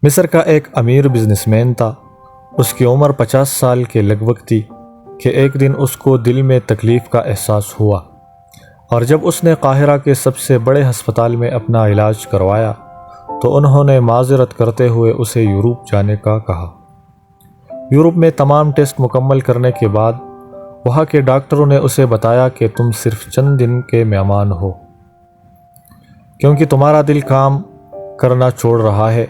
مصر کا ایک امیر بزنس مین تھا۔ اس کی عمر 50 سال کے لگ بھگ تھی کہ ایک دن اس کو دل میں تکلیف کا احساس ہوا، اور جب اس نے قاہرہ کے سب سے بڑے ہسپتال میں اپنا علاج کروایا تو انہوں نے معذرت کرتے ہوئے اسے یورپ جانے کا کہا۔ یورپ میں تمام ٹیسٹ مکمل کرنے کے بعد وہاں کے ڈاکٹروں نے اسے بتایا کہ تم صرف چند دن کے مہمان ہو، کیونکہ تمہارا دل کام کرنا چھوڑ رہا ہے۔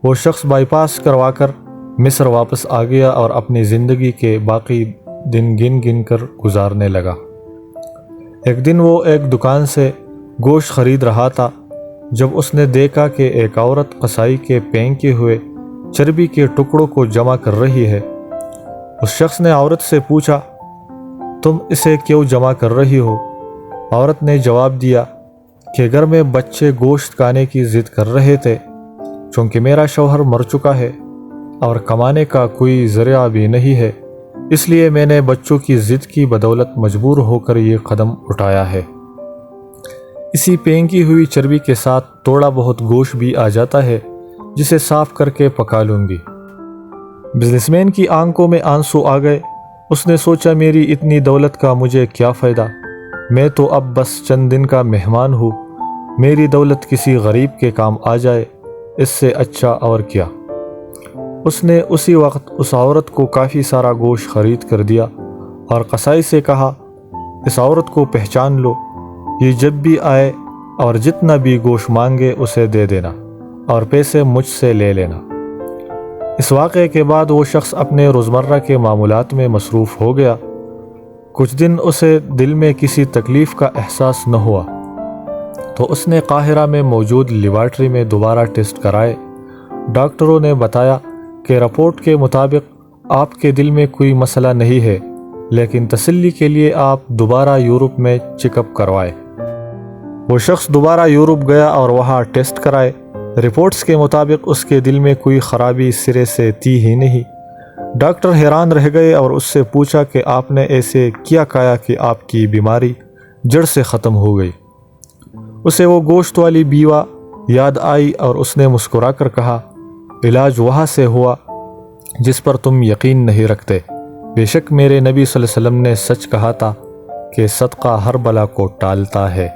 وہ شخص بائی پاس کروا کر مصر واپس آ گیا اور اپنی زندگی کے باقی دن گن گن کر گزارنے لگا۔ ایک دن وہ ایک دکان سے گوشت خرید رہا تھا جب اس نے دیکھا کہ ایک عورت قصائی کے پھینکے ہوئے چربی کے ٹکڑوں کو جمع کر رہی ہے۔ اس شخص نے عورت سے پوچھا، تم اسے کیوں جمع کر رہی ہو؟ عورت نے جواب دیا کہ گھر میں بچے گوشت کھانے کی ضد کر رہے تھے، چونکہ میرا شوہر مر چکا ہے اور کمانے کا کوئی ذریعہ بھی نہیں ہے، اس لیے میں نے بچوں کی ضد کی بدولت مجبور ہو کر یہ قدم اٹھایا ہے۔ اسی پھینکی ہوئی چربی کے ساتھ تھوڑا بہت گوشت بھی آ جاتا ہے جسے صاف کر کے پکا لوں گی۔ بزنس مین کی آنکھوں میں آنسو آ گئے۔ اس نے سوچا، میری اتنی دولت کا مجھے کیا فائدہ؟ میں تو اب بس چند دن کا مہمان ہوں۔ میری دولت کسی غریب کے کام آ جائے، اس سے اچھا اور کیا۔ اس نے اسی وقت اس عورت کو کافی سارا گوشت خرید کر دیا اور قصائی سے کہا، اس عورت کو پہچان لو، یہ جب بھی آئے اور جتنا بھی گوشت مانگے اسے دے دینا اور پیسے مجھ سے لے لینا۔ اس واقعے کے بعد وہ شخص اپنے روزمرہ کے معمولات میں مصروف ہو گیا۔ کچھ دن اسے دل میں کسی تکلیف کا احساس نہ ہوا، تو اس نے قاہرہ میں موجود لیبارٹری میں دوبارہ ٹیسٹ کرائے۔ ڈاکٹروں نے بتایا کہ رپورٹ کے مطابق آپ کے دل میں کوئی مسئلہ نہیں ہے، لیکن تسلی کے لیے آپ دوبارہ یورپ میں چیک اپ کروائے۔ وہ شخص دوبارہ یورپ گیا اور وہاں ٹیسٹ کرائے۔ رپورٹس کے مطابق اس کے دل میں کوئی خرابی سرے سے تھی ہی نہیں۔ ڈاکٹر حیران رہ گئے اور اس سے پوچھا کہ آپ نے ایسے کیا کہا کہ آپ کی بیماری جڑ سے ختم ہو گئی؟ اسے وہ گوشت والی بیوہ یاد آئی اور اس نے مسکرا کر کہا، علاج وہاں سے ہوا جس پر تم یقین نہیں رکھتے۔ بے شک میرے نبی صلی اللہ علیہ وسلم نے سچ کہا تھا کہ صدقہ ہر بلا کو ٹالتا ہے۔